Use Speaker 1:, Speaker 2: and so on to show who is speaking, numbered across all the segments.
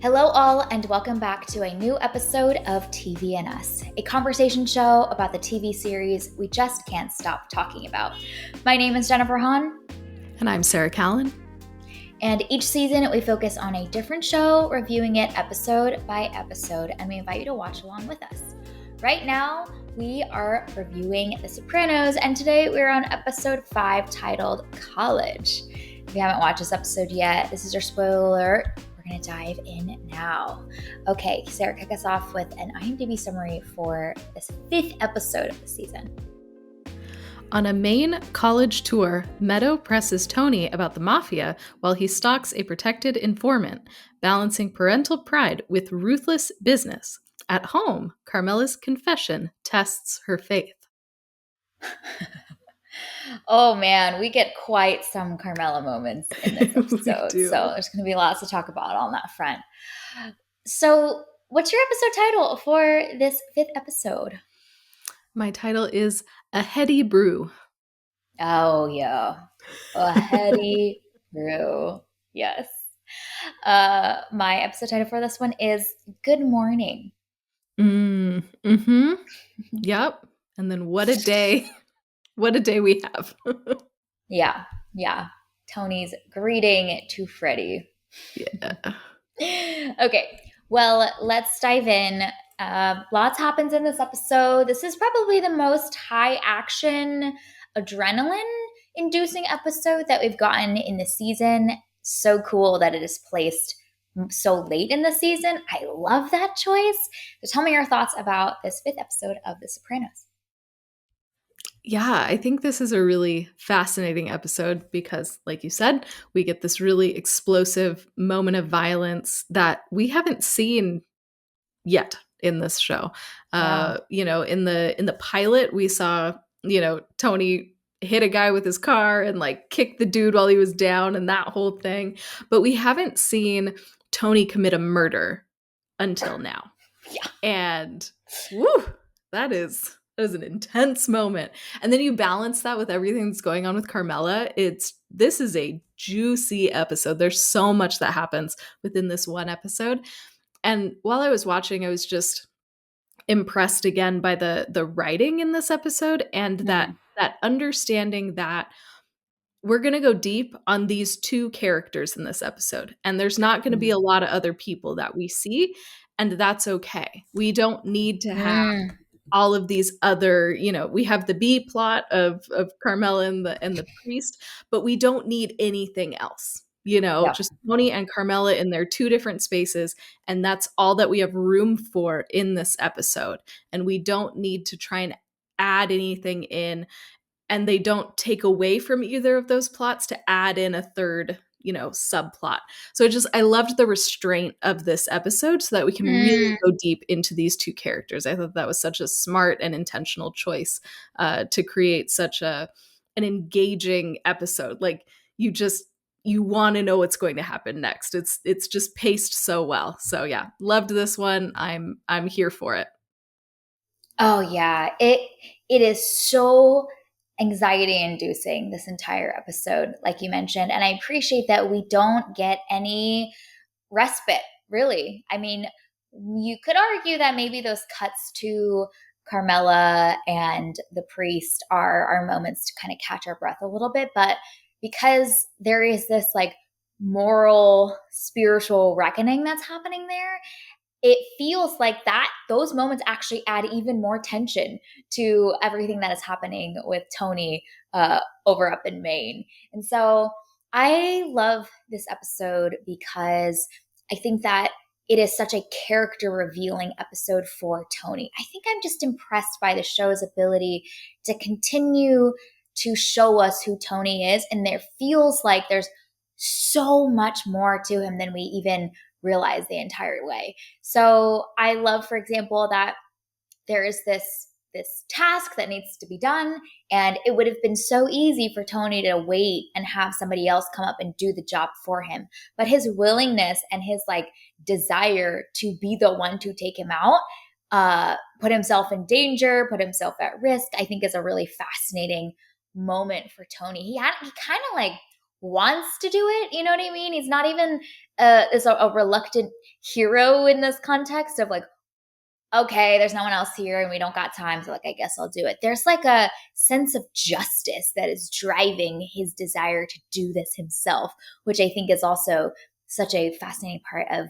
Speaker 1: Hello, all, and welcome back to a new episode of TV and Us, a conversation show about the TV series we just can't stop talking about. My name is Jennifer Hahn.
Speaker 2: And I'm Sarah Callan.
Speaker 1: And each season, we focus on a different show, reviewing it episode by episode, and we invite you to watch along with us. Right now, we are reviewing The Sopranos, and today we're on episode 5 titled College. If you haven't watched this episode yet, this is your spoiler alert. We're going to dive in now. Okay, Sarah, kick us off with an IMDb summary for this 5th episode of the season.
Speaker 2: On a Maine college tour, Meadow presses Tony about the mafia while he stalks a protected informant, balancing parental pride with ruthless business. At home, Carmela's confession tests her faith.
Speaker 1: Oh man, we get quite some Carmela moments in this episode, so there's going to be lots to talk about on that front. So, what's your episode title for this 5th episode?
Speaker 2: My title is A Heady Brew.
Speaker 1: Oh yeah, A Heady Brew. Yes. My episode title for this one is Good Morning.
Speaker 2: Yep. And then what a day. What a day we have.
Speaker 1: Yeah. Tony's greeting to Freddie.
Speaker 2: Yeah.
Speaker 1: Okay. Well, let's dive in. Lots happens in this episode. This is probably the most high action, adrenaline-inducing episode that we've gotten in the season. So cool that it is placed so late in the season. I love that choice. So tell me your thoughts about this 5th episode of The Sopranos.
Speaker 2: Yeah, I think this is a really fascinating episode because, like you said, we get this really explosive moment of violence that we haven't seen yet in this show.
Speaker 1: Wow.
Speaker 2: In the pilot, we saw, Tony hit a guy with his car and like kick the dude while he was down and that whole thing. But we haven't seen Tony commit a murder until now.
Speaker 1: Yeah.
Speaker 2: And woo, that is an intense moment. And then you balance that with everything that's going on with Carmela. This is a juicy episode. There's so much that happens within this one episode. And while I was watching, I was just impressed again by the writing in this episode and that understanding that we're going to go deep on these two characters in this episode. And there's not going to be a lot of other people that we see. And that's okay. We don't need to have all of these other, we have the B plot of Carmela and the priest, but we don't need anything else, just Tony and Carmela in their two different spaces. And that's all that we have room for in this episode. And we don't need to try and add anything in, and they don't take away from either of those plots to add in a third subplot. So I loved the restraint of this episode so that we can really go deep into these two characters. I thought that was such a smart and intentional choice to create such an engaging episode. Like you want to know what's going to happen next. It's just paced so well. So yeah, loved this one. I'm here for it.
Speaker 1: Oh yeah, it is so anxiety inducing, this entire episode, like you mentioned. And I appreciate that we don't get any respite, really. I mean, you could argue that maybe those cuts to Carmela and the priest are our moments to kind of catch our breath a little bit. But because there is this like moral, spiritual reckoning that's happening there, it feels like those moments actually add even more tension to everything that is happening with Tony over up in Maine. And so I love this episode because I think that it is such a character revealing episode for Tony. I think I'm just impressed by the show's ability to continue to show us who Tony is. And there feels like there's so much more to him than we even realize the entire way. So I love, for example, that there is this task that needs to be done, and it would have been so easy for Tony to wait and have somebody else come up and do the job for him. But his willingness and his desire to be the one to take him out, put himself in danger, put himself at risk, I think is a really fascinating moment for Tony. He kind of wants to do it. You know what I mean? He's not even is a reluctant hero in this context of like, okay, there's no one else here and we don't got time. So like, I guess I'll do it. There's like a sense of justice that is driving his desire to do this himself, which I think is also such a fascinating part of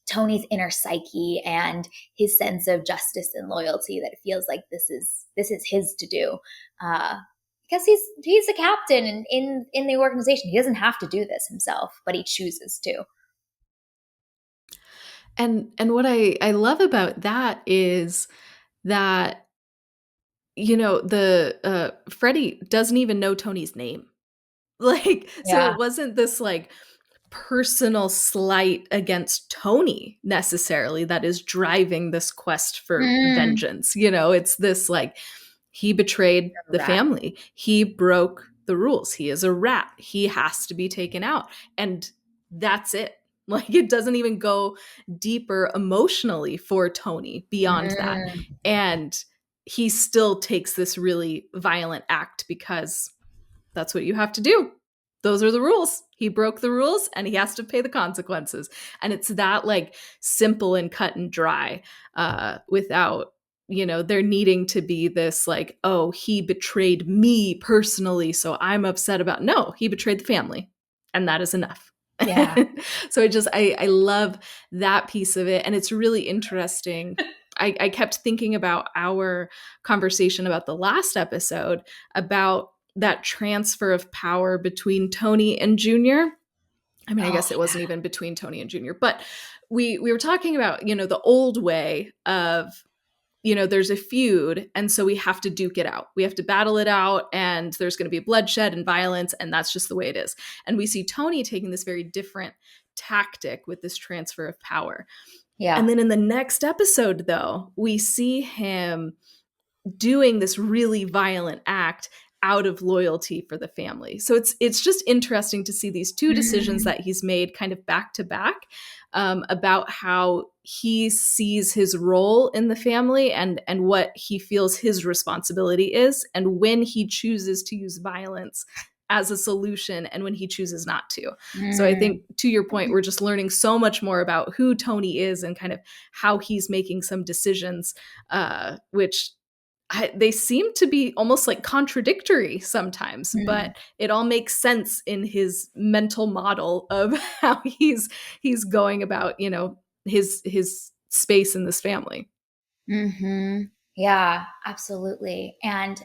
Speaker 1: Tony's inner psyche and his sense of justice and loyalty, that it feels like this is his to do. Because he's a captain in the organization. He doesn't have to do this himself, but he chooses to.
Speaker 2: And what I love about that is that, the Freddie doesn't even know Tony's name. Like, so
Speaker 1: Yeah.
Speaker 2: it wasn't this like personal slight against Tony necessarily that is driving this quest for
Speaker 1: Mm,
Speaker 2: vengeance. It's this like he betrayed the
Speaker 1: rat.
Speaker 2: family. He broke the rules. He is a rat. He has to be taken out. And that's it. Like it doesn't even go deeper emotionally for Tony beyond that.
Speaker 1: Mm,
Speaker 2: And he still takes this really violent act because that's what you have to do. Those are the rules. He broke the rules and he has to pay the consequences. And it's that like simple and cut and dry, without, there needing to be this like, oh, he betrayed me personally. So I'm upset about, no, he betrayed the family. And that is enough.
Speaker 1: yeah.
Speaker 2: So I love that piece of it. And it's really interesting. I kept thinking about our conversation about the last episode about that transfer of power between Tony and Junior. I mean, I
Speaker 1: Oh
Speaker 2: guess it wasn't even between Tony and Junior, but we were talking about, the old way of, there's a feud and so we have to duke it out. We have to battle it out and there's going to be bloodshed and violence and that's just the way it is. And we see Tony taking this very different tactic with this transfer of power.
Speaker 1: yeah.
Speaker 2: And then in the next episode though, we see him doing this really violent act out of loyalty for the family. So it's just interesting to see these two decisions
Speaker 1: Mm,
Speaker 2: that he's made kind of back to back, about how he sees his role in the family and what he feels his responsibility is, and when he chooses to use violence as a solution and when he chooses not to. So I
Speaker 1: mm,
Speaker 2: think to your point, we're just learning so much more about who Tony is and kind of how he's making some decisions, which they seem to be almost like contradictory sometimes,
Speaker 1: mm,
Speaker 2: but it all makes sense in his mental model of how he's going about, his space in this family.
Speaker 1: mm-hmm. Yeah, absolutely. And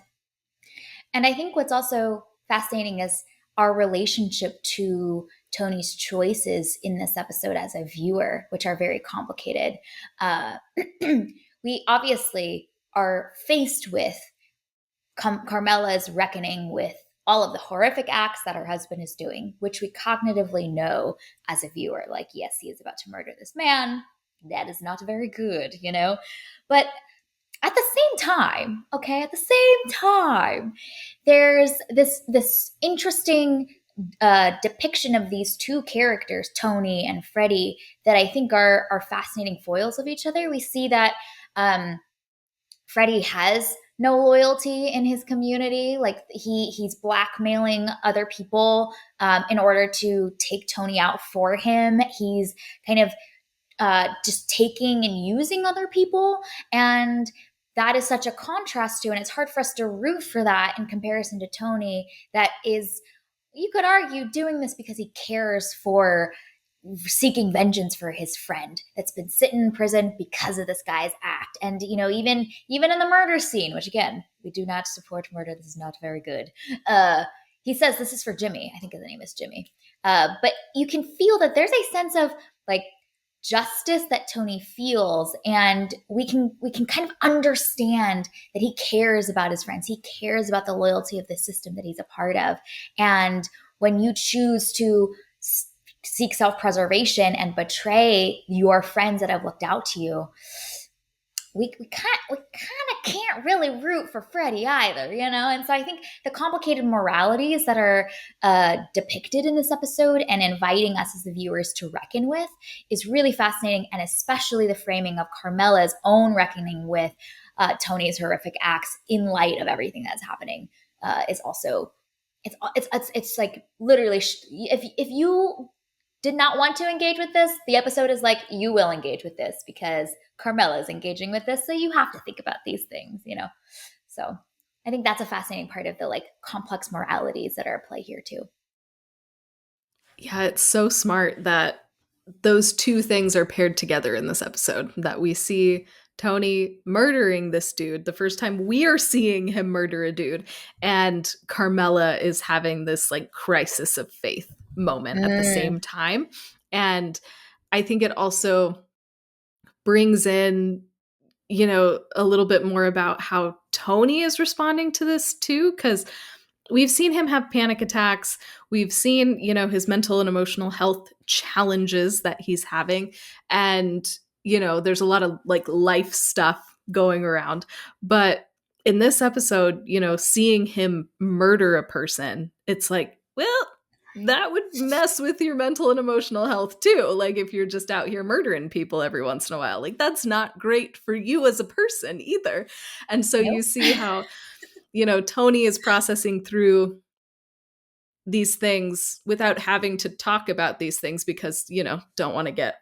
Speaker 1: I think what's also fascinating is our relationship to Tony's choices in this episode as a viewer, which are very complicated. Uh, we obviously are faced with Carmela's reckoning with all of the horrific acts that her husband is doing, which we cognitively know as a viewer. Like, yes, he is about to murder this man. That is not very good, you know? But at the same time, okay, at the same time, there's this interesting depiction of these two characters, Tony and Freddie, that I think are fascinating foils of each other. We see that Freddie has no loyalty in his community. Like he's blackmailing other people in order to take Tony out for him. He's kind of just taking and using other people. And that is such a contrast to, and it's hard for us to root for that in comparison to Tony, that is, you could argue, doing this because he cares for seeking vengeance for his friend that's been sitting in prison because of this guy's act. And even in the murder scene, which again, we do not support murder, this is not very good. He says this is for Jimmy. I think his name is Jimmy. But you can feel that there's a sense of like justice that Tony feels, and we can kind of understand that he cares about his friends. He cares about the loyalty of the system that he's a part of. And when you choose to seek self-preservation and betray your friends that have looked out to you, we kind of can't really root for Freddie either, you know. And so I think the complicated moralities that are depicted in this episode and inviting us as the viewers to reckon with is really fascinating, and especially the framing of Carmela's own reckoning with Tony's horrific acts in light of everything that's happening is also it's like literally if you did not want to engage with this, the episode is like, you will engage with this because Carmela is engaging with this, so you have to think about these things, you know. So I think that's a fascinating part of the like complex moralities that are at play here too.
Speaker 2: Yeah, it's so smart that those two things are paired together in this episode, that we see Tony murdering this dude the first time we are seeing him murder a dude, and Carmela is having this like crisis of faith moment at the same
Speaker 1: Mm,
Speaker 2: time. And I think it also brings in, a little bit more about how Tony is responding to this too, because we've seen him have panic attacks. We've seen, his mental and emotional health challenges that he's having. And, there's a lot of like life stuff going around. But in this episode, seeing him murder a person, it's like, well, that would mess with your mental and emotional health too. Like if you're just out here murdering people every once in a while, like that's not great for you as a person either. And so
Speaker 1: nope.
Speaker 2: you see how, Tony is processing through these things without having to talk about these things because, don't want to get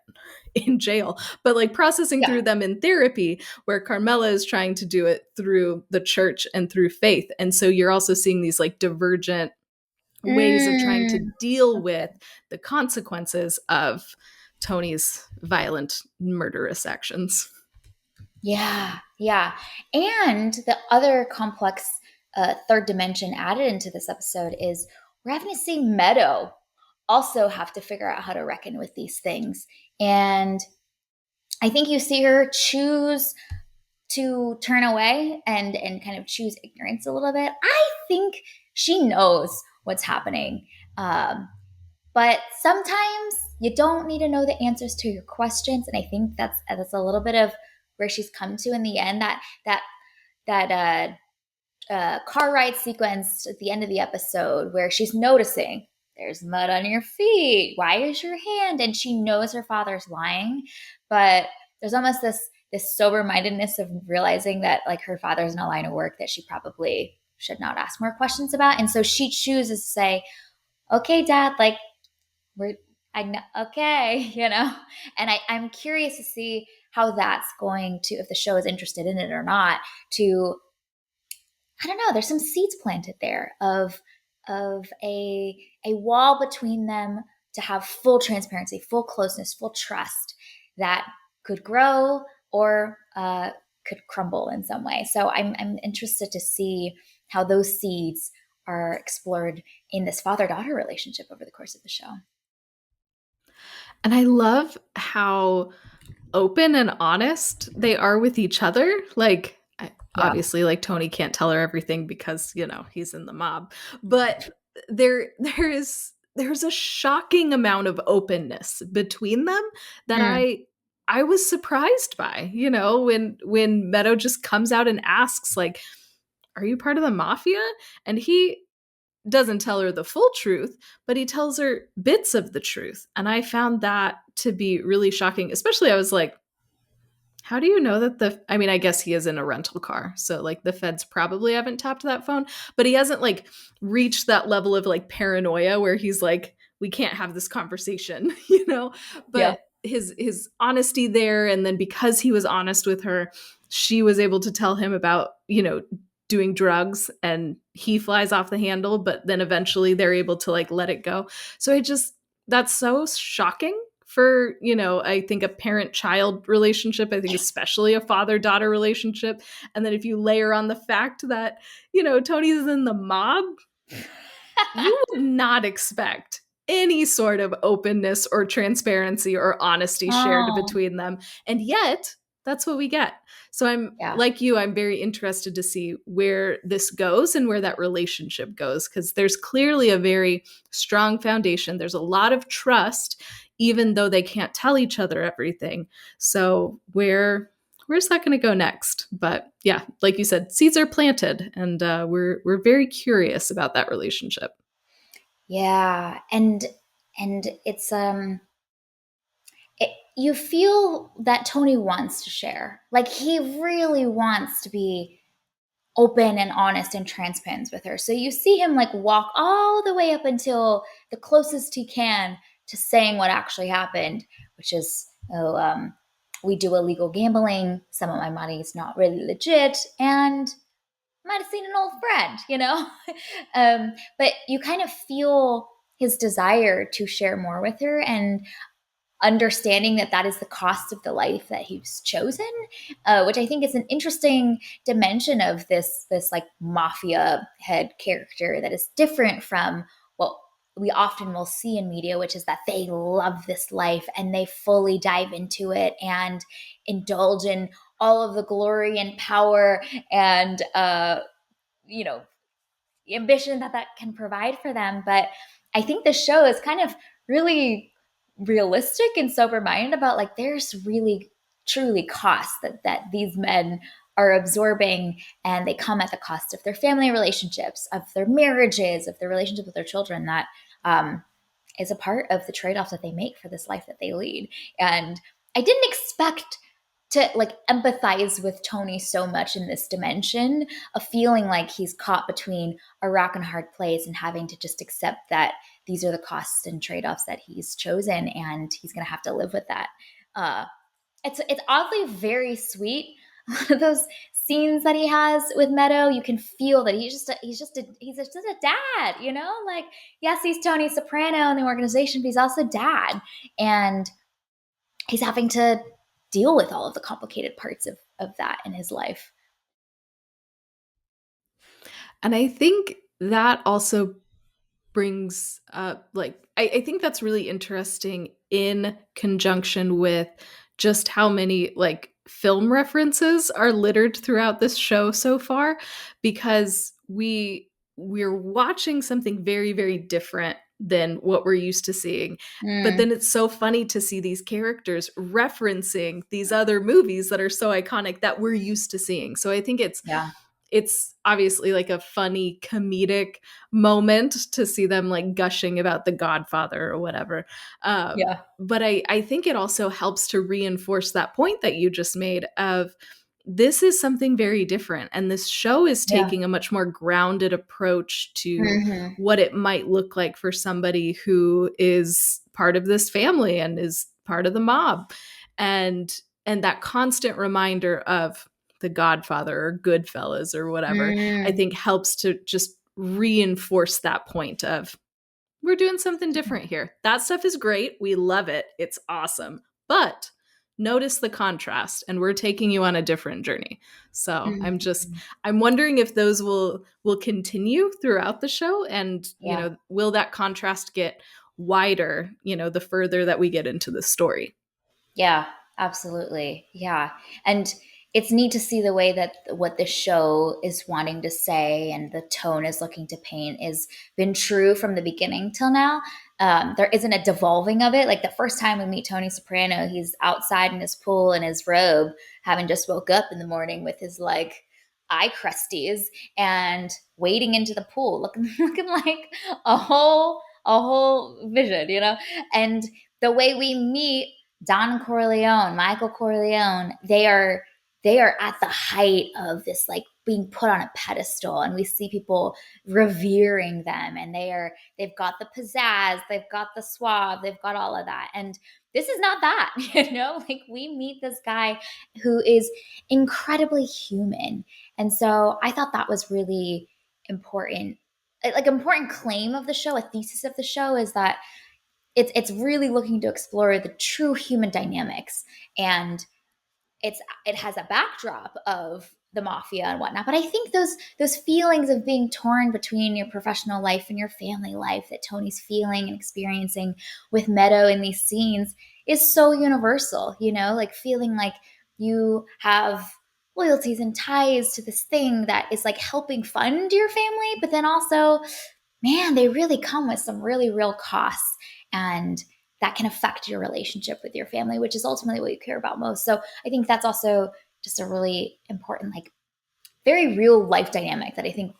Speaker 2: in jail, but like processing
Speaker 1: Yeah.
Speaker 2: through them in therapy, where Carmela is trying to do it through the church and through faith. And so you're also seeing these like divergent ways of trying to
Speaker 1: Mm,
Speaker 2: deal with the consequences of Tony's violent, murderous actions.
Speaker 1: yeah, yeah. And the other complex third dimension added into this episode is we're having to see Meadow also have to figure out how to reckon with these things. And I think you see her choose to turn away and kind of choose ignorance a little bit. I think she knows what's happening. But sometimes you don't need to know the answers to your questions. And I think that's a little bit of where she's come to in the end. That car ride sequence at the end of the episode where she's noticing there's mud on your feet. Why is your hand? And she knows her father's lying, but there's almost this sober mindedness of realizing that like her father's in a line of work that she probably should not ask more questions about. And so she chooses to say, "Okay, Dad, like we're I know, okay," you know. And I'm curious to see how that's going to, if the show is interested in it or not, to I don't know. There's some seeds planted there of a wall between them to have full transparency, full closeness, full trust that could grow or could crumble in some way. So I'm interested to see how those seeds are explored in this father daughter relationship over the course of the show.
Speaker 2: And I love how open and honest they are with each other. Like,
Speaker 1: Yeah.
Speaker 2: obviously, like Tony can't tell her everything because he's in the mob, but there's a shocking amount of openness between them that
Speaker 1: Mm.
Speaker 2: I was surprised by. When Meadow just comes out and asks, like, "Are you part of the mafia?" And he doesn't tell her the full truth, but he tells her bits of the truth. And I found that to be really shocking. Especially, I was like, how do you know that I mean, I guess he is in a rental car. So, like, the feds probably haven't tapped that phone, but he hasn't, like, reached that level of, like, paranoia where he's like, we can't have this conversation,
Speaker 1: Yeah.
Speaker 2: But his honesty there. And then because he was honest with her, she was able to tell him about, doing drugs, and he flies off the handle, but then eventually they're able to, like, let it go. So that's so shocking for, I think a parent child relationship. I think especially a father daughter relationship. And then if you layer on the fact that, Tony's in the mob, you would not expect any sort of openness or transparency or honesty shared
Speaker 1: Oh,
Speaker 2: between them. And yet, that's what we get. So I'm
Speaker 1: yeah.
Speaker 2: like you, I'm very interested to see where this goes and where that relationship goes, because there's clearly a very strong foundation. There's a lot of trust, even though they can't tell each other everything. So where's that going to go next? But yeah, like you said, seeds are planted, and we're very curious about that relationship.
Speaker 1: Yeah. And it's you feel that Tony wants to share. Like he really wants to be open and honest and transparent with her. So you see him like walk all the way up until the closest he can to saying what actually happened, which is, we do illegal gambling. Some of my money is not really legit, and I might have seen an old friend, you know? But you kind of feel his desire to share more with her, and understanding that that is the cost of the life that he's chosen, which I think is an interesting dimension of this like mafia head character that is different from what we often will see in media, which is that they love this life and they fully dive into it and indulge in all of the glory and power and you know ambition that that can provide for them. But I think the show is kind of really realistic and sober minded about like there's really truly costs that these men are absorbing, and they come at the cost of their family relationships, of their marriages, of their relationship with their children. That um, is a part of the trade-offs that they make for this life that they lead. And I didn't expect to like empathize with Tony so much in this dimension of feeling like he's caught between a rock and a hard place and having to just accept that these are the costs and trade-offs that he's chosen, and he's going to have to live with that. Uh, it's oddly very sweet. Those scenes that he has with Meadow, you can feel that he's just a dad, you know? Like, yes, he's Tony Soprano in the organization, but he's also dad. And he's having to deal with all of the complicated parts of that in his life.
Speaker 2: And I think that also brings up like I think that's really interesting in conjunction with just how many like film references are littered throughout this show so far, because we're watching something very, very different than what we're used to seeing. But
Speaker 1: Mm,
Speaker 2: then it's so funny to see these characters referencing these other movies that are so iconic that we're used to seeing. So I think
Speaker 1: yeah,
Speaker 2: it's obviously like a funny comedic moment to see them like gushing about the Godfather or whatever.
Speaker 1: yeah,
Speaker 2: But I think it also helps to reinforce that point that you just made of this is something very different. And this show is
Speaker 1: yeah.
Speaker 2: taking a much more grounded approach to
Speaker 1: Hmm.
Speaker 2: what it might look like for somebody who is part of this family and is part of the mob. And and that constant reminder of the Godfather or Goodfellas or whatever, I
Speaker 1: Mm.
Speaker 2: think helps to just reinforce that point of we're doing something different here. That stuff is great. We love it. It's awesome. But notice the contrast, and we're taking you on a different journey. So
Speaker 1: Mhm.
Speaker 2: I'm wondering if those will continue throughout the show, and
Speaker 1: Yeah.
Speaker 2: will that contrast get wider, the further that we get into the story.
Speaker 1: Yeah, absolutely. Yeah. And it's neat to see the way that what the show is wanting to say and the tone is looking to paint is been true from the beginning till now. There isn't a devolving of it. Like the first time we meet Tony Soprano, he's outside in his pool in his robe, having just woke up in the morning with his like eye crusties and wading into the pool, looking looking like a whole vision, you know? And the way we meet Don Corleone, Michael Corleone, they are at the height of this like being put on a pedestal, and we see people revering them, and they've got the pizzazz, they've got the suave, they've got all of that. And this is not that, like we meet this guy who is incredibly human. And so I thought that was really important. Like important claim of the show, a thesis of the show is that it's really looking to explore the true human dynamics, and it has a backdrop of the mafia and whatnot. But I think those feelings of being torn between your professional life and your family life that Tony's feeling and experiencing with Meadow in these scenes is so universal, like feeling like you have loyalties and ties to this thing that is like helping fund your family, but then also, man, they really come with some really real costs, and that can affect your relationship with your family, which is ultimately what you care about most. So I think that's also just a really important, like very real life dynamic that I think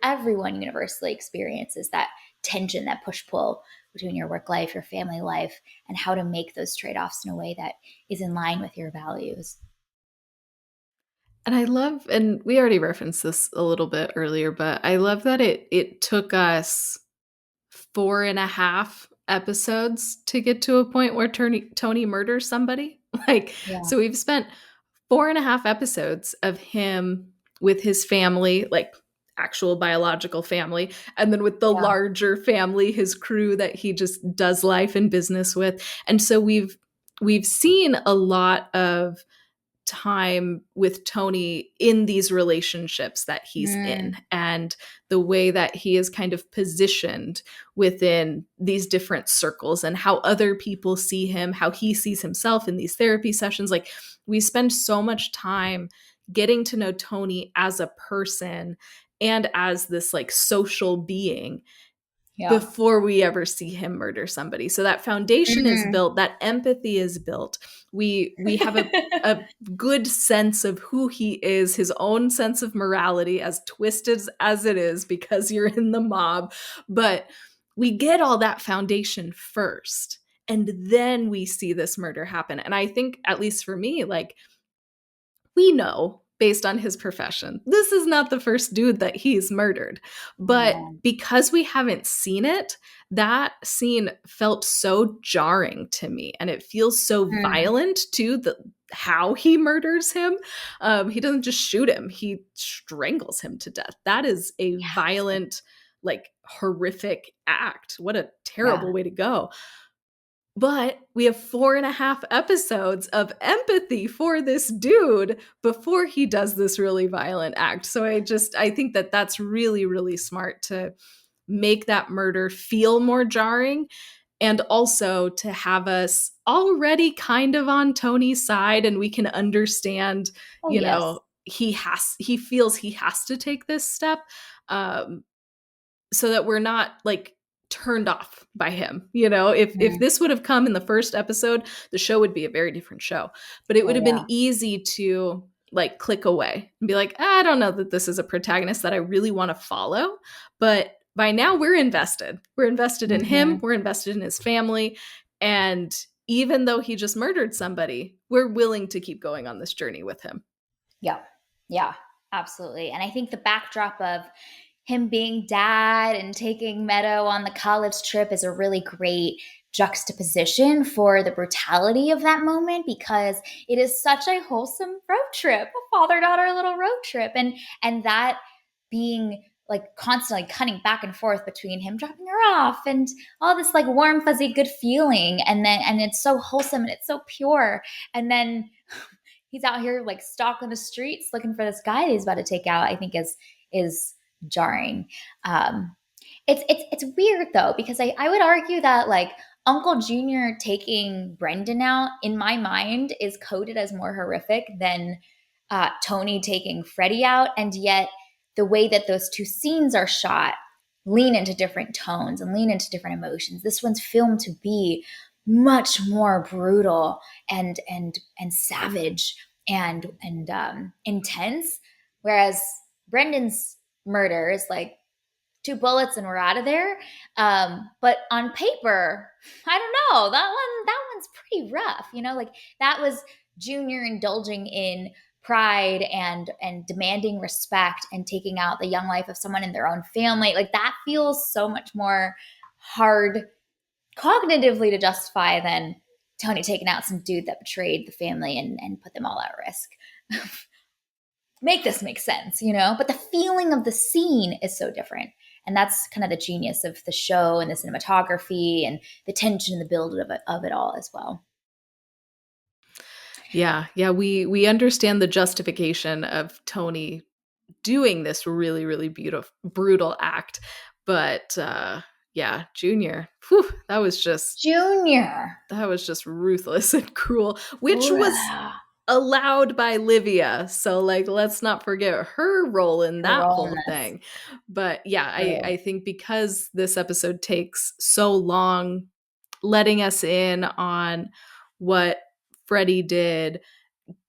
Speaker 1: everyone universally experiences, that tension, that push pull between your work life, your family life, and how to make those trade offs in a way that is in line with your values.
Speaker 2: And I love, and we already referenced this a little bit earlier, but I love that it took us 4.5 episodes to get to a point where Tony murders somebody. Like,
Speaker 1: Yeah.
Speaker 2: so we've spent 4.5 episodes of him with his family, like actual biological family, and then with the
Speaker 1: Yeah.
Speaker 2: larger family, his crew that he just does life and business with. And so we've seen a lot of time with Tony in these relationships that he's in,
Speaker 1: Mm,
Speaker 2: and the way that he is kind of positioned within these different circles, and how other people see him, how he sees himself in these therapy sessions. Like, we spend so much time getting to know Tony as a person and as this like social being
Speaker 1: yeah.
Speaker 2: before we ever see him murder somebody. So that foundation is
Speaker 1: Mhm.
Speaker 2: built, that empathy is built. We have a good sense of who he is, his own sense of morality, as twisted as it is because you're in the mob. But we get all that foundation first. And then we see this murder happen. And I think, at least for me, like, we know based on his profession, this is not the first dude that he's murdered. But
Speaker 1: No.
Speaker 2: because we haven't seen it, that scene felt so jarring to me. And it feels so
Speaker 1: Mm,
Speaker 2: violent too, how he murders him. He doesn't just shoot him, he strangles him to death. That is a
Speaker 1: yes.
Speaker 2: violent, like horrific act. What a
Speaker 1: Yeah.
Speaker 2: terrible way to go. But we have 4.5 episodes of empathy for this dude before he does this really violent act. So I think that that's really, really smart to make that murder feel more jarring, and also to have us already kind of on Tony's side, and we can understand,
Speaker 1: Oh, yes.
Speaker 2: he feels he has to take this step. Um, so that we're not like turned off by him. If
Speaker 1: Mm.
Speaker 2: this would have come in the first episode, the show would be a very different show. But it would
Speaker 1: Oh,
Speaker 2: have
Speaker 1: yeah.
Speaker 2: been easy to like click away and be like, I don't know that this is a protagonist that I really want to follow. But by now we're invested. We're invested in him,
Speaker 1: Mhm.
Speaker 2: we're invested in his family, and even though he just murdered somebody, we're willing to keep going on this journey with him.
Speaker 1: Yeah. Yeah, absolutely. And I think the backdrop of him being dad and taking Meadow on the college trip is a really great juxtaposition for the brutality of that moment, because it is such a wholesome road trip, a father-daughter little road trip. And that being like constantly cutting back and forth between him dropping her off and all this like warm fuzzy good feeling, and it's so wholesome and it's so pure. And then he's out here like stalking the streets looking for this guy that he's about to take out, I think is jarring. Um, it's weird though, because I would argue that like Uncle Junior taking Brendan out in my mind is coded as more horrific than Tony taking Freddie out, and yet the way that those two scenes are shot lean into different tones and lean into different emotions. This one's filmed to be much more brutal and savage and intense, whereas Brendan's murder is like two bullets and we're out of there. But on paper, I don't know. That one's pretty rough. Like that was Junior indulging in pride and demanding respect and taking out the young life of someone in their own family. Like that feels so much more hard cognitively to justify than Tony taking out some dude that betrayed the family and put them all at risk. Make this make sense? But the feeling of the scene is so different. And that's kind of the genius of the show and the cinematography and the tension and the build of it all as well.
Speaker 2: Yeah, we understand the justification of Tony doing this really, really beautiful, brutal act. But yeah, Junior, whew,
Speaker 1: Junior.
Speaker 2: that was just ruthless and cruel, which was
Speaker 1: Ugh.
Speaker 2: allowed by Livia. So like, let's not forget her role in
Speaker 1: Her
Speaker 2: that
Speaker 1: role in
Speaker 2: whole
Speaker 1: this.
Speaker 2: thing. But yeah, I
Speaker 1: True.
Speaker 2: think because this episode takes so long letting us in on what Freddie did,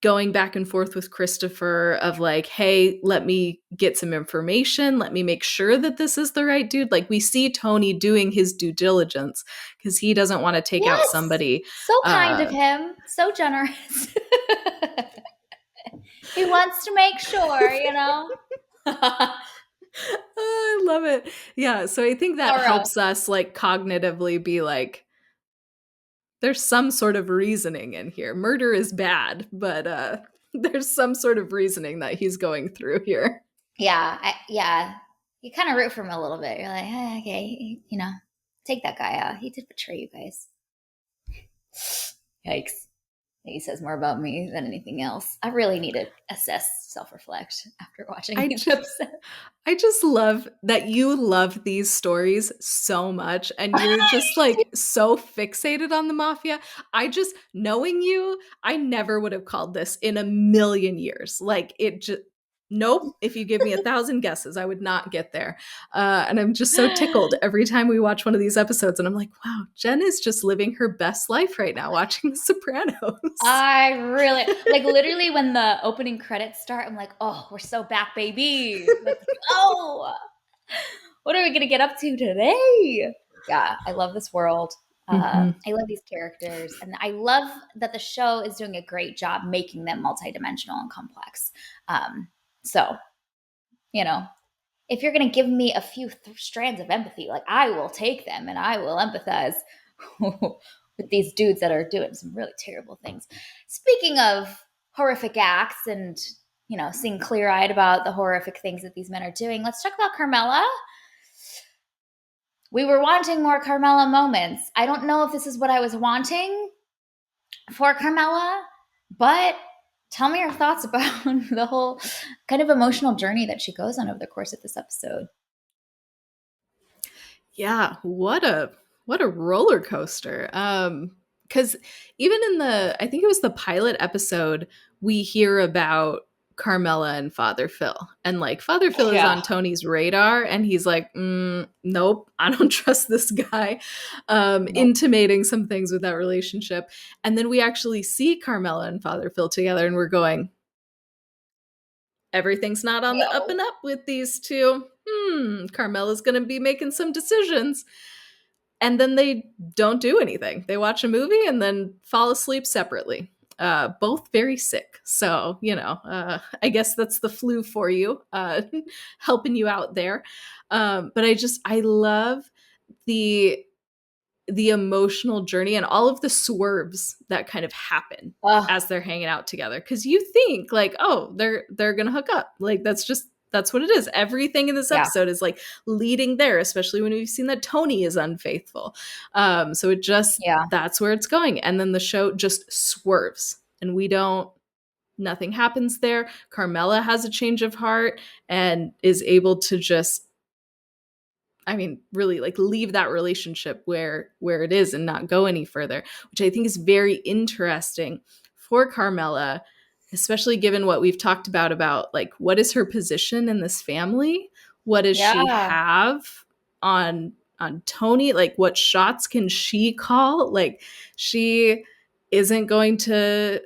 Speaker 2: going back and forth with Christopher of like, hey, let me get some information. Let me make sure that this is the right dude. Like, we see Tony doing his due diligence because he doesn't want to take out
Speaker 1: Yes.
Speaker 2: somebody.
Speaker 1: So kind of
Speaker 2: Uh,
Speaker 1: him. So generous. He wants to make sure,
Speaker 2: Oh, I love it. Yeah, so I think that
Speaker 1: Thorough.
Speaker 2: helps us like cognitively be like, there's some sort of reasoning in here. Murder is bad, but there's some sort of reasoning that he's going through here.
Speaker 1: Yeah. You kind of root for him a little bit. You're like, okay, take that guy out. He did betray you guys. Yikes. He says more about me than anything else. I really need to assess, self-reflect after watching
Speaker 2: I
Speaker 1: these
Speaker 2: just,
Speaker 1: episodes.
Speaker 2: I just love that you love these stories so much and you're just
Speaker 1: I
Speaker 2: like so fixated on the mafia. I just, knowing you, I never would have called this in a million years. Like it just, nope. If you give me 1,000 guesses, I would not get there. And I'm just so tickled every time we watch one of these episodes. And I'm like, wow, Jen is just living her best life right now watching The Sopranos.
Speaker 1: I really like literally when the opening credits start, I'm like, oh, we're so back, baby. Let's go. What are we gonna get up to today? Yeah, I love this world.
Speaker 2: Mhm.
Speaker 1: I love these characters, and I love that the show is doing a great job making them multidimensional and complex. So, you know, if you're gonna give me a few strands of empathy, like I will take them and I will empathize with these dudes that are doing some really terrible things. Speaking of horrific acts and seeing clear-eyed about the horrific things that these men are doing, let's talk about Carmela. We were wanting more Carmela moments. I don't know if this is what I was wanting for Carmela, but tell me your thoughts about the whole kind of emotional journey that she goes on over the course of this episode.
Speaker 2: Yeah, what a roller coaster. Cuz even in the I think it was the pilot episode we hear about Carmela and Father Phil. And like Father Phil is
Speaker 1: Yeah.
Speaker 2: on Tony's radar and he's like, nope, I don't trust this guy.
Speaker 1: Nope.
Speaker 2: Intimating some things with that relationship. And then we actually see Carmela and Father Phil together and we're going, everything's not on the up
Speaker 1: No.
Speaker 2: and up with these two. Carmela's going to be making some decisions. And then they don't do anything. They watch a movie and then fall asleep separately. Both very sick. So, I guess that's the flu for you, helping you out there. But I love the the emotional journey and all of the swerves that kind of happen
Speaker 1: Oh,
Speaker 2: as they're hanging out together because you think like, oh, they're gonna hook up, like that's what it is. Everything in this
Speaker 1: yeah.
Speaker 2: episode is like leading there, especially when we've seen that Tony is unfaithful. So it just,
Speaker 1: Yeah.
Speaker 2: that's where it's going, and then the show just swerves and we don't, nothing happens there. Carmela has a change of heart and is able to just, I mean, really like leave that relationship where it is and not go any further, which I think is very interesting for Carmela, especially given what we've talked about like what is her position in this family? What does she
Speaker 1: Yeah.
Speaker 2: have on Tony? Like what shots can she call? Like she isn't going to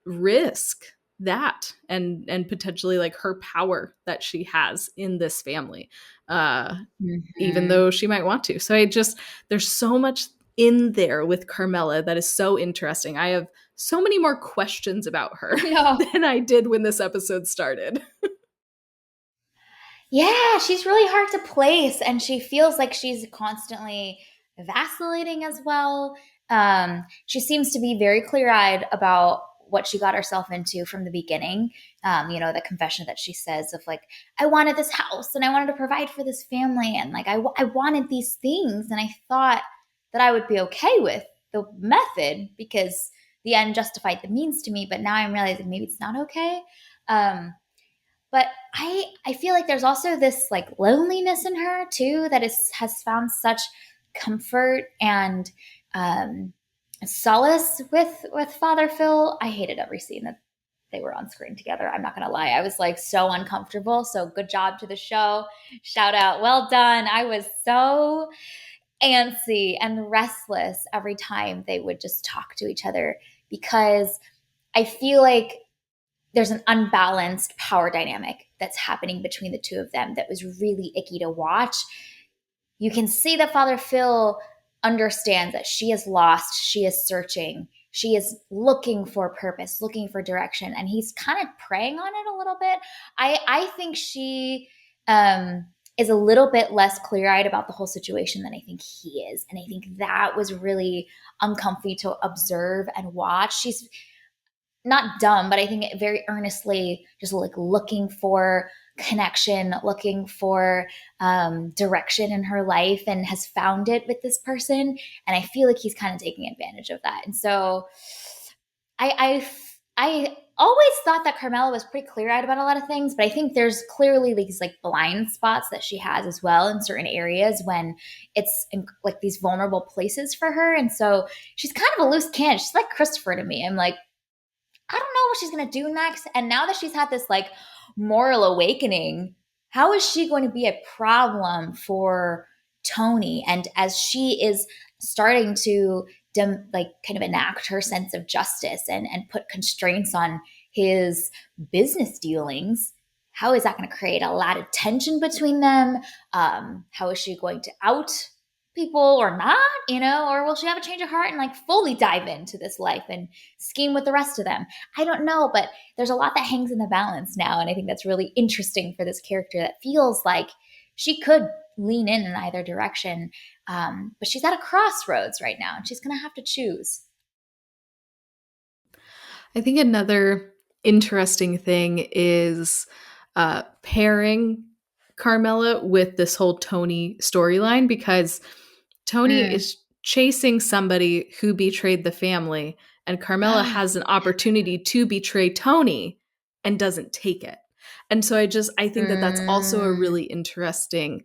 Speaker 2: risk that and potentially like her power that she has in this family, uh even
Speaker 1: Mhm.
Speaker 2: though she might want to. So I just, there's so much in there with Carmela that is so interesting. I have so many more questions about her
Speaker 1: I know.
Speaker 2: than I did when this episode started.
Speaker 1: Yeah, she's really hard to place, and she feels like she's constantly vacillating as well. She seems to be very clear-eyed about what she got herself into from the beginning. The confession that she says of like, I wanted this house and I wanted to provide for this family, and like I wanted these things, and I thought that I would be okay with the method because the end justified the means to me. But now I'm realizing maybe it's not okay. Um, but I feel like there's also this like loneliness in her too that has found such comfort and um, solace with Father Phil. I hated every scene that they were on screen together. I'm not gonna lie, I was like so uncomfortable. So good job to the show. Shout out, well done. I was so antsy and restless every time they would just talk to each other because I feel like there's an unbalanced power dynamic that's happening between the two of them that was really icky to watch. You can see that Father Phil understands that she is lost, she is searching, she is looking for purpose, looking for direction, and he's kind of preying on it a little bit. I think she is a little bit less clear-eyed about the whole situation than I think he is, and I think that was really uncomfy to observe and watch. She's not dumb, but I think very earnestly just like looking for connection, looking for direction in her life, and has found it with this person. And I feel like he's kind of taking advantage of that. And so I always thought that Carmela was pretty clear-eyed about a lot of things, but I think there's clearly these like blind spots that she has as well in certain areas when it's in, like these vulnerable places for her. And so she's kind of a loose cannon. She's like Christopher to me. I'm like, I don't know what she's going to do next. And now that she's had this like moral awakening, how is she going to be a problem for Tony? And as she is starting to like kind of enact her sense of justice and put constraints on his business dealings, how is that going to create a lot of tension between them? How is she going to out people or not, or will she have a change of heart and like fully dive into this life and scheme with the rest of them? I don't know, but there's a lot that hangs in the balance now. And I think that's really interesting for this character that feels like she could lean in either direction. But she's at a crossroads right now and she's going to have to choose.
Speaker 2: I think another interesting thing is pairing Carmela with this whole Tony storyline, because Tony
Speaker 1: Mm.
Speaker 2: is chasing somebody who betrayed the family, and Carmela has an opportunity to betray Tony and doesn't take it. And so I think that that's also a
Speaker 1: Mm.
Speaker 2: really interesting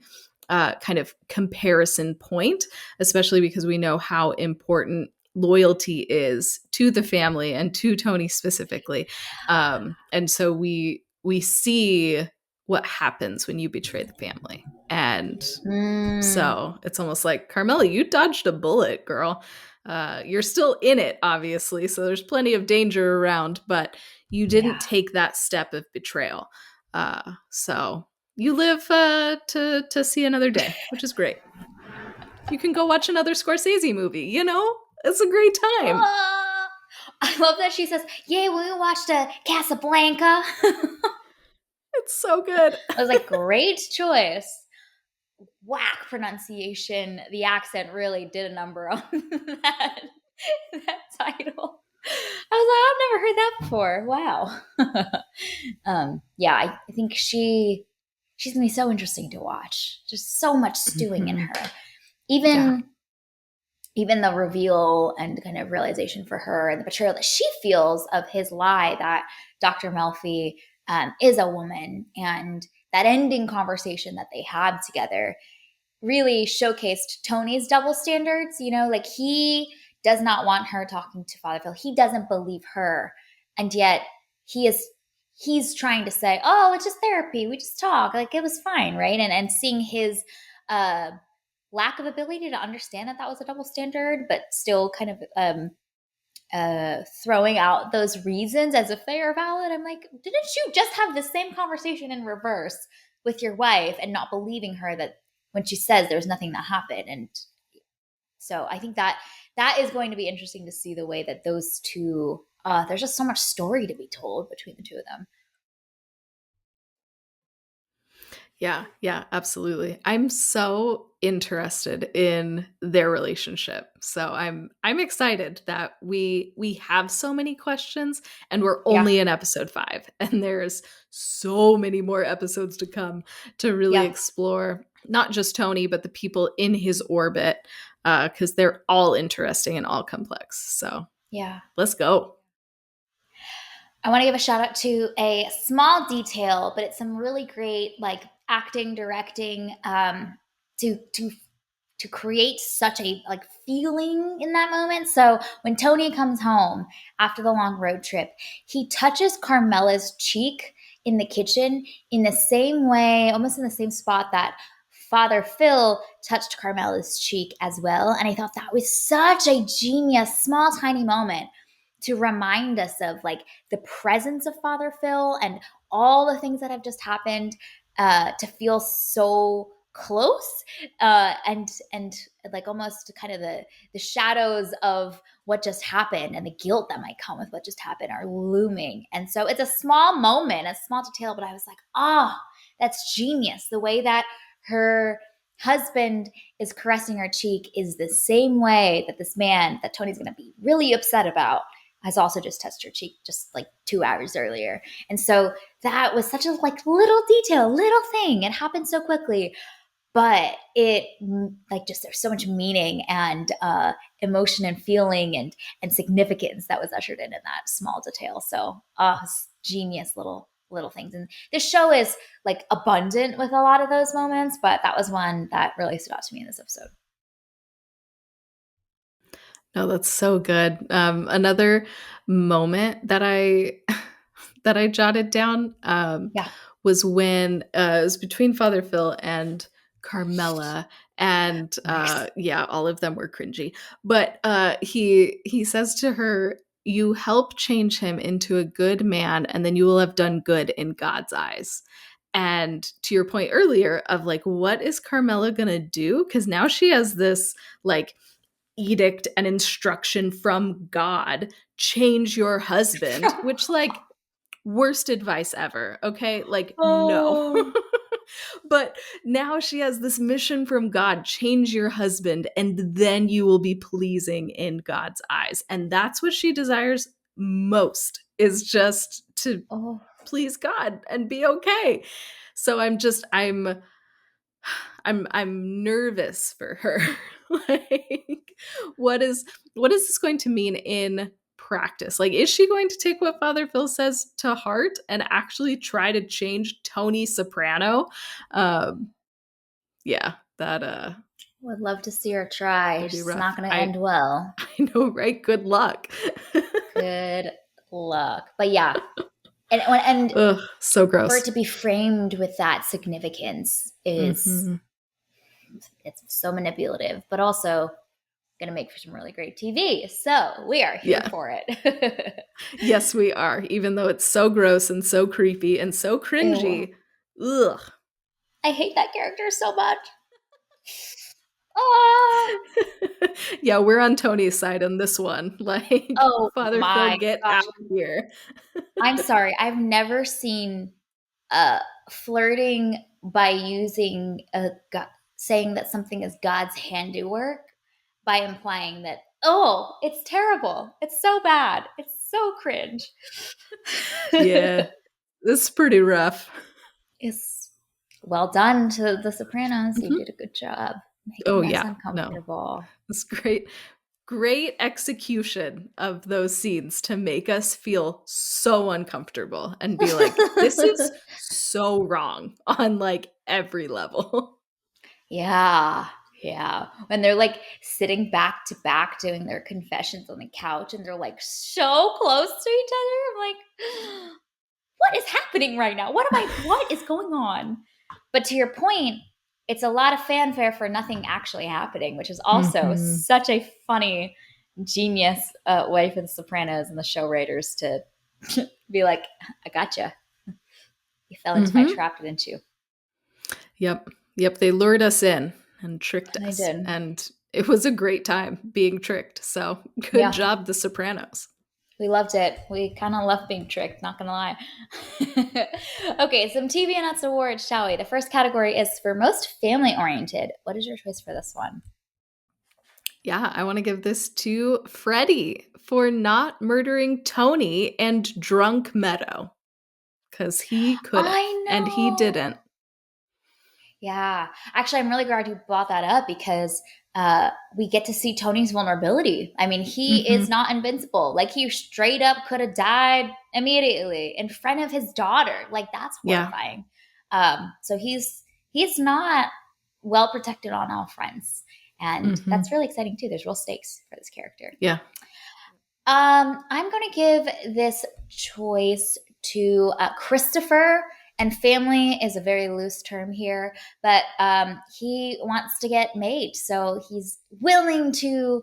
Speaker 2: kind of comparison point, especially because we know how important loyalty is to the family and to Tony specifically. And so we see what happens when you betray the family. And
Speaker 1: Mm.
Speaker 2: so it's almost like, Carmela, you dodged a bullet, girl. You're still in it, obviously, so there's plenty of danger around, but you didn't
Speaker 1: Yeah.
Speaker 2: take that step of betrayal. So you live to see another day, which is great. You can go watch another Scorsese movie. It's a great time.
Speaker 1: Ah. I love that she says, "Yay, when we watched Casablanca."
Speaker 2: It's so good.
Speaker 1: I was like, "Great choice." Whack pronunciation. The accent really did a number on that title. I was like, I've never heard that before. Wow. Yeah, I think she's gonna be so interesting to watch. Just so much stewing in
Speaker 2: Mhm.
Speaker 1: her.
Speaker 2: Yeah.
Speaker 1: Even the reveal and kind of realization for her and the betrayal that she feels of his lie that Dr. Melfi is a woman, and that ending conversation that they had together really showcased Tony's double standards. Like he does not want her talking to Father Phil. He doesn't believe her. And yet he's trying to say, oh, it's just therapy. We just talk. Like it was fine, right? And seeing his uh lack of ability to understand that was a double standard, but still kind of throwing out those reasons as if they are valid. I'm like, didn't you just have the same conversation in reverse with your wife and not believing her that when she says there's nothing that happened? And so I think that is going to be interesting to see the way that those two. There's just so much story to be told between the two of them.
Speaker 2: Yeah, absolutely. I'm so interested in their relationship. So I'm excited that we have so many questions, and we're
Speaker 1: Yeah,
Speaker 2: only in episode 5, and there's so many more episodes to come to really
Speaker 1: yeah,
Speaker 2: explore not just Tony but the people in his orbit, cuz they're all interesting and all complex. So,
Speaker 1: yeah.
Speaker 2: let's go.
Speaker 1: I want to give a shout out to a small detail, but it's some really great like acting, directing, to create such a like feeling in that moment. So when Tony comes home after the long road trip, he touches Carmela's cheek in the kitchen in the same way, almost in the same spot that Father Phil touched Carmela's cheek as well. And I thought that was such a genius, small, tiny moment to remind us of like the presence of Father Phil and all the things that have just happened, to feel so close, and like almost kind of the shadows of what just happened and the guilt that might come with what just happened are looming. And so it's a small moment, a small detail, but I was like, oh, that's genius. The way that her husband is caressing her cheek is the same way that this man that Tony's going to be really upset about has also just touched her cheek just like 2 hours earlier. And so that was such a like little detail, little thing. It happened so quickly, but it like just there's so much meaning and emotion and feeling and significance that was ushered in that small detail. So genius little things. And this show is like abundant with a lot of those moments, but that was one that really stood out to me in this episode.
Speaker 2: No, that's so good. Another moment that I that I jotted down
Speaker 1: Yeah.
Speaker 2: was when it was between Father Phil and Carmela, and
Speaker 1: Nice.
Speaker 2: yeah, all of them were cringy. But he says to her, "You help change him into a good man, and then you will have done good in God's eyes." And to your point earlier of like, what is Carmela gonna do? Because now she has this like edict and instruction from God, change your husband, which like worst advice ever. Okay. Like, no.
Speaker 1: Oh,
Speaker 2: But now she has this mission from God, change your husband, and then you will be pleasing in God's eyes. And that's what she desires most, is just to
Speaker 1: oh,
Speaker 2: please God and be okay. So I'm nervous for her. Like, what is this going to mean in practice? Like, is she going to take what Father Phil says to heart and actually try to change Tony Soprano? Um, yeah,
Speaker 1: would love to see her try.
Speaker 2: that'd be
Speaker 1: She's
Speaker 2: rough.
Speaker 1: not going to
Speaker 2: I
Speaker 1: end well.
Speaker 2: I know, right? Good luck.
Speaker 1: Good luck. But yeah, and
Speaker 2: Ugh, so
Speaker 1: for it
Speaker 2: gross.
Speaker 1: to be framed with that significance is
Speaker 2: Hmm.
Speaker 1: it's so manipulative, but also going to make for some really great TV. So we are here
Speaker 2: Yeah.
Speaker 1: for it.
Speaker 2: Yes, we are. Even though it's so gross and so creepy and so
Speaker 1: Ew.
Speaker 2: cringy. Ugh.
Speaker 1: I hate that character so much. Oh,
Speaker 2: Yeah, we're on Tony's side on this one. Like,
Speaker 1: oh
Speaker 2: Father Phil,
Speaker 1: my
Speaker 2: get
Speaker 1: gosh.
Speaker 2: out of here.
Speaker 1: I'm sorry. I've never seen uh, flirting by using saying that something is God's handiwork by implying that, oh, it's terrible. It's so bad. It's so cringe.
Speaker 2: Yeah, this is pretty rough.
Speaker 1: It's well done to the Sopranos. You
Speaker 2: Mhm.
Speaker 1: did a good job
Speaker 2: Oh,
Speaker 1: making us
Speaker 2: yeah. No,
Speaker 1: uncomfortable.
Speaker 2: it's great. Great execution of those scenes to make us feel so uncomfortable and be like, this is so wrong on like every level.
Speaker 1: Yeah. Yeah. When they're like sitting back to back doing their confessions on the couch and they're like so close to each other. I'm like, what is happening right now? What is going on? But to your point, it's a lot of fanfare for nothing actually happening, which is also
Speaker 2: Hmm.
Speaker 1: such a funny, genius way for the Sopranos and the show writers to be like, I gotcha. You fell into my
Speaker 2: Hmm.
Speaker 1: trap, didn't you?
Speaker 2: Yep. Yep. They lured us in and tricked
Speaker 1: And I
Speaker 2: us.
Speaker 1: did.
Speaker 2: And it was a great time being tricked. So good
Speaker 1: Yeah.
Speaker 2: job, The Sopranos.
Speaker 1: We loved it. We kind of loved being tricked, not gonna lie. Okay, some TV and Nuts awards, shall we? The first category is for most family oriented. What is your choice for this one?
Speaker 2: Yeah, I want to give this to Freddie for not murdering Tony and drunk Meadow because he could have
Speaker 1: I
Speaker 2: and he
Speaker 1: know.
Speaker 2: didn't.
Speaker 1: Yeah. Actually, I'm really glad you brought that up because we get to see Tony's vulnerability. I mean, he is
Speaker 2: Hmm.
Speaker 1: not invincible. Like, he straight up could have died immediately in front of his daughter. Like, that's
Speaker 2: Yeah.
Speaker 1: horrifying. So he's not well protected on all fronts. And that's
Speaker 2: Hmm.
Speaker 1: really exciting too. There's real stakes for this character.
Speaker 2: Yeah.
Speaker 1: I'm going to give this choice to Christopher. And family is a very loose term here, but he wants to get made. So he's willing to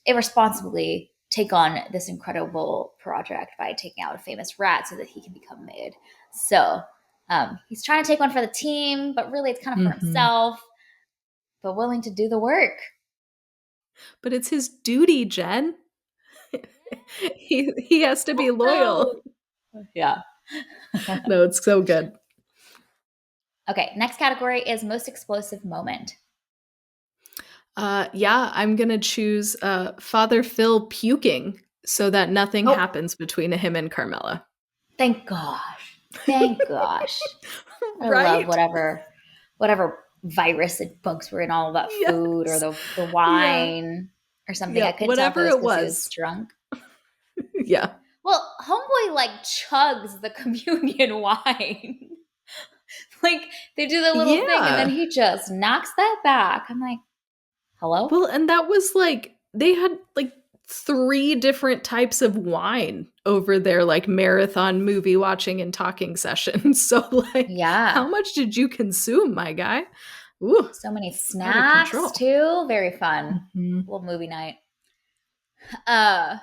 Speaker 1: irresponsibly take on this incredible project by taking out a famous rat so that he can become made. So He's trying to take one for the team, but really it's kind of for
Speaker 2: Mm-hmm.
Speaker 1: himself, but willing to do the work.
Speaker 2: But it's his duty, Jen. He has to be loyal.
Speaker 1: Oh, yeah.
Speaker 2: No, it's so good.
Speaker 1: Okay, next category is most explosive moment.
Speaker 2: Yeah, I'm gonna choose Father Phil puking so that nothing
Speaker 1: Oh,
Speaker 2: happens between him and Carmela.
Speaker 1: thank gosh. Thank gosh. I love
Speaker 2: Right?
Speaker 1: whatever virus and bugs were in all of that food or
Speaker 2: Yes.
Speaker 1: the
Speaker 2: Yeah.
Speaker 1: wine or something. I
Speaker 2: Yeah.
Speaker 1: couldn't tell if it
Speaker 2: Whatever
Speaker 1: was
Speaker 2: it
Speaker 1: because he was
Speaker 2: was.
Speaker 1: drunk.
Speaker 2: Yeah.
Speaker 1: Well, homeboy like chugs the communion wine. Like they do the little thing and then
Speaker 2: Yeah.
Speaker 1: he just knocks that back. I'm like, hello?
Speaker 2: Well, and that was like they had like three different types of wine over their like marathon movie watching and talking sessions. So like
Speaker 1: Yeah.
Speaker 2: how much did you consume, my guy? Ooh,
Speaker 1: So many
Speaker 2: it's out of
Speaker 1: snacks
Speaker 2: control.
Speaker 1: too. Very fun.
Speaker 2: Mhm.
Speaker 1: Little movie night. Uh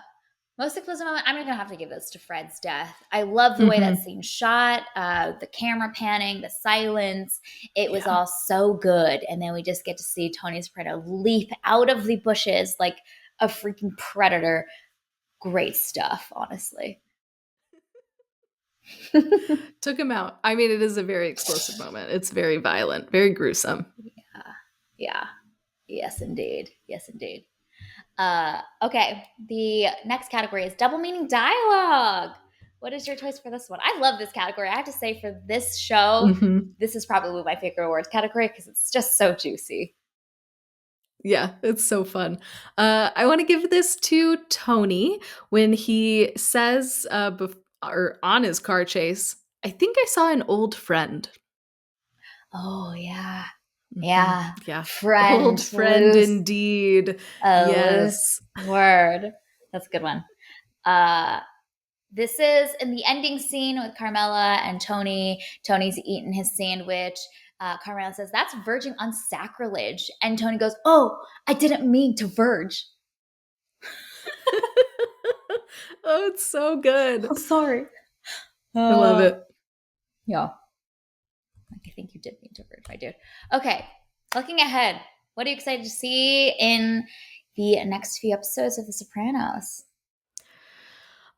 Speaker 1: Most explosive moment, I'm gonna have to give this to Fred's death. I love the way that
Speaker 2: Mhm.
Speaker 1: scene shot, the camera panning, the silence. It was
Speaker 2: Yeah.
Speaker 1: all so good. And then we just get to see Tony Soprano leap out of the bushes like a freaking predator. Great stuff, honestly.
Speaker 2: Took him out. I mean, it is a very explosive moment. It's very violent, very gruesome.
Speaker 1: Yeah. Yeah. Yes, indeed. Yes, indeed. Okay. The next category is double meaning dialogue. What is your choice for this one? I love this category. I have to say, for this show,
Speaker 2: Mhm.
Speaker 1: this is probably my favorite awards category because it's just so juicy.
Speaker 2: Yeah, it's so fun. I want to give this to Tony when he says, or on his car chase, I think I saw an old friend.
Speaker 1: Oh yeah,
Speaker 2: Mhm.
Speaker 1: yeah.
Speaker 2: Yeah. Old
Speaker 1: Friend,
Speaker 2: friend
Speaker 1: loose,
Speaker 2: indeed.
Speaker 1: a loose
Speaker 2: Yes.
Speaker 1: word. That's a good one. Uh, This is in the ending scene with Carmela and Tony. Tony's eating his sandwich. Carmela says, "That's verging on sacrilege." And Tony goes, "Oh, I didn't mean to verge."
Speaker 2: Oh, it's so good.
Speaker 1: I'm sorry.
Speaker 2: I love
Speaker 1: Uh,
Speaker 2: it.
Speaker 1: yeah, I think you did mean to verge, my dude. Okay, looking ahead, what are you excited to see in the next few episodes of The Sopranos?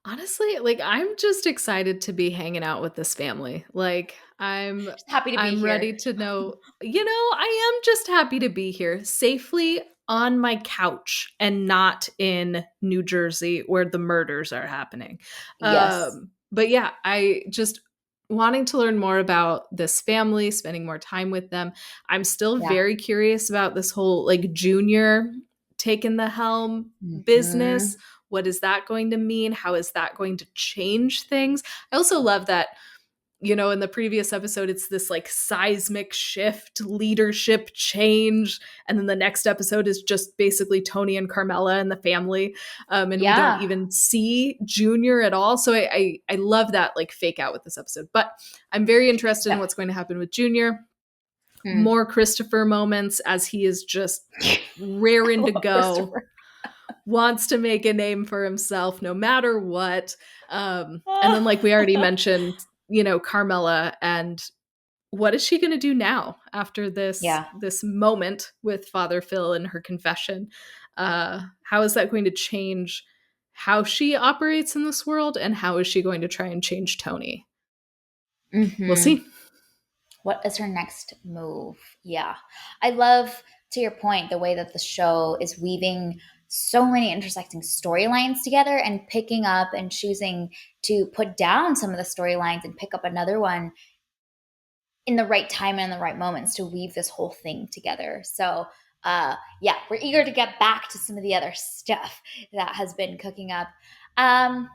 Speaker 2: Honestly, like I'm just excited to be hanging out with this family. Like
Speaker 1: Just happy to be
Speaker 2: I'm
Speaker 1: here.
Speaker 2: ready to know, I am just happy to be here safely on my couch and not in New Jersey where the murders are happening.
Speaker 1: Yes.
Speaker 2: But yeah, I just wanting to learn more about this family, spending more time with them. I'm still
Speaker 1: Yeah.
Speaker 2: very curious about this whole like junior taking the helm business.
Speaker 1: Mm-hmm.
Speaker 2: What is that going to mean? How is that going to change things? I also love that, in the previous episode, it's this like seismic shift, leadership change. And then the next episode is just basically Tony and Carmela and the family. And we don't
Speaker 1: Yeah.
Speaker 2: even see Junior at all. So I love that like fake out with this episode. But I'm very interested in
Speaker 1: Yeah.
Speaker 2: what's going to happen with Junior.
Speaker 1: Mm.
Speaker 2: More Christopher moments as he is just raring to go,
Speaker 1: Christopher.
Speaker 2: wants to make a name for himself no matter what. And then, like we already mentioned, Carmela, and what is she going to do now after this
Speaker 1: Yeah.
Speaker 2: this moment with Father Phil and her confession? How is that going to change how she operates in this world, and how is she going to try and change Tony? We'll
Speaker 1: Mm-hmm.
Speaker 2: see.
Speaker 1: What is her next move? Yeah. I love, to your point, the way that the show is weaving so many intersecting storylines together and picking up and choosing to put down some of the storylines and pick up another one in the right time and in the right moments to weave this whole thing together. So, yeah, we're eager to get back to some of the other stuff that has been cooking up. Um,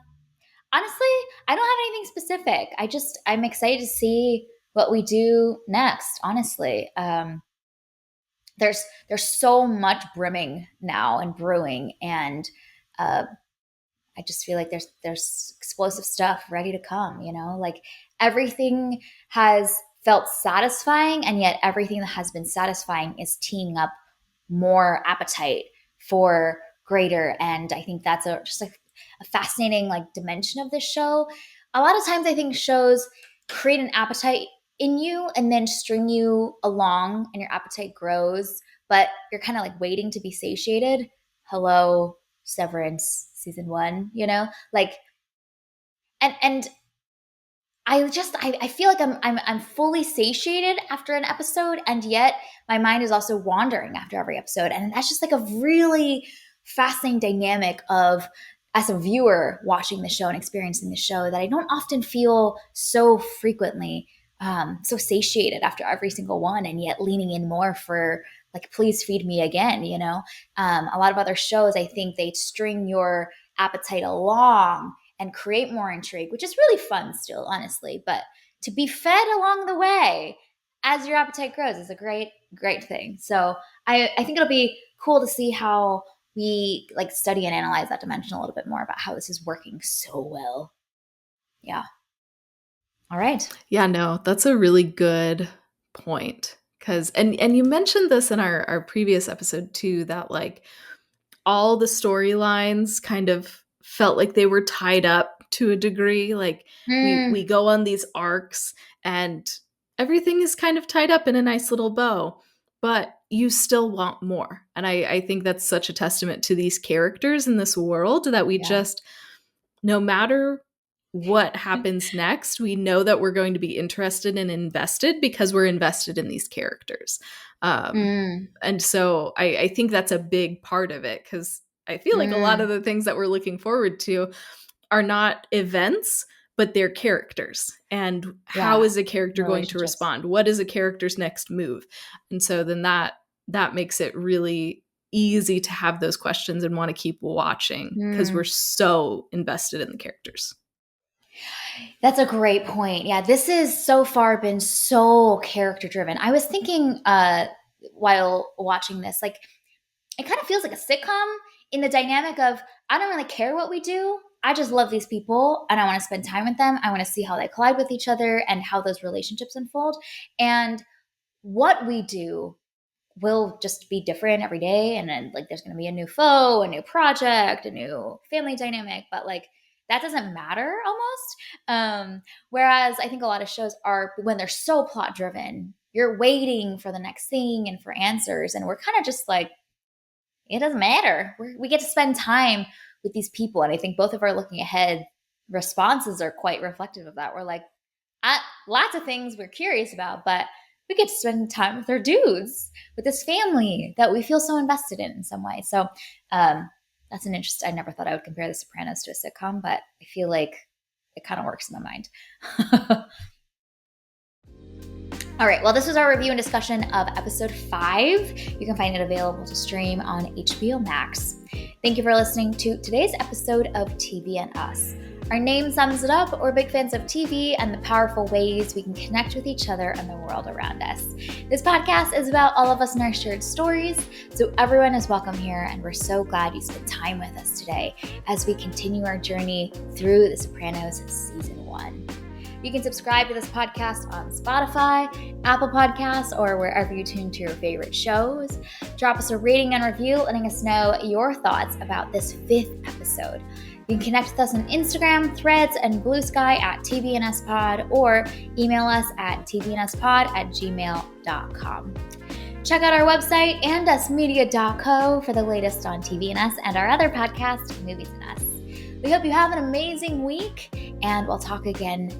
Speaker 1: Honestly, I don't have anything specific. I'm excited to see what we do next. Honestly, there's so much brimming now and brewing, and uh, I just feel like there's explosive stuff ready to come. Like everything has felt satisfying, and yet everything that has been satisfying is teeing up more appetite for greater. And I think that's just like a fascinating like dimension of this show. A lot of times, I think shows create an appetite in you and then string you along and your appetite grows, but you're kind of like waiting to be satiated. Hello, Severance season 1, like, and I feel like I'm fully satiated after an episode, and yet my mind is also wandering after every episode, and that's just like a really fascinating dynamic of, as a viewer watching the show and experiencing the show, that I don't often feel so frequently, so satiated after every single one, and yet leaning in more for, like, please feed me again. A lot of other shows, I think they string your appetite along and create more intrigue, which is really fun still, honestly. But to be fed along the way as your appetite grows is a great, great thing. So I think it'll be cool to see how we like study and analyze that dimension a little bit more about how this is working so well. Yeah. All right.
Speaker 2: Yeah, no, that's a really good point. Cause and you mentioned this in our previous episode too, that like all the storylines kind of felt like they were tied up to a degree. Like we
Speaker 1: Mm,
Speaker 2: go on these arcs and everything is kind of tied up in a nice little bow, but you still want more. And I think that's such a testament to these characters in this world that we
Speaker 1: yeah.
Speaker 2: just, no matter what happens next, we know that we're going to be interested and invested because we're invested in these characters. Um,
Speaker 1: Mm,
Speaker 2: and so I think that's a big part of it, because I feel like a lot of
Speaker 1: mm,
Speaker 2: the things that we're looking forward to are not events, but they're characters. And how
Speaker 1: yeah.
Speaker 2: is a character going to
Speaker 1: Relationships.
Speaker 2: respond? What is a character's next move? And so then that makes it really easy to have those questions and want to keep watching because we're
Speaker 1: Mm.
Speaker 2: so invested in the characters.
Speaker 1: That's a great point. Yeah, this has so far been so character driven. I was thinking while watching this, like, it kind of feels like a sitcom in the dynamic of, I don't really care what we do. I just love these people and I want to spend time with them. I want to see how they collide with each other and how those relationships unfold. And what we do will just be different every day, and then like there's going to be a new foe, a new project, a new family dynamic, but like that doesn't matter almost. Whereas I think a lot of shows are, when they're so plot driven, you're waiting for the next thing and for answers, and we're kind of just like, it doesn't matter. We get to spend time with these people, and I think both of our looking ahead responses are quite reflective of that. We're like, lots of things we're curious about, but we get to spend time with our dudes, with this family that we feel so invested in some way. So that's an interest. I never thought I would compare The Sopranos to a sitcom, but I feel like it kind of works in my mind. All right, well, this was our review and discussion of episode 5. You can find it available to stream on HBO Max. Thank you for listening to today's episode of TV and Us. Our name sums it up. We're big fans of TV and the powerful ways we can connect with each other and the world around us. This podcast is about all of us and our shared stories, so everyone is welcome here, and we're so glad you spent time with us today as we continue our journey through The Sopranos Season 1. You can subscribe to this podcast on Spotify, Apple Podcasts, or wherever you tune to your favorite shows. Drop us a rating and review, letting us know your thoughts about this 5th episode. You can connect with us on Instagram, Threads, and Blue Sky at tvnspod, or email us at tvnspod@gmail.com. Check out our website, andusmedia.co, for the latest on TV and Us and our other podcast, Movies and Us. We hope you have an amazing week, and we'll talk again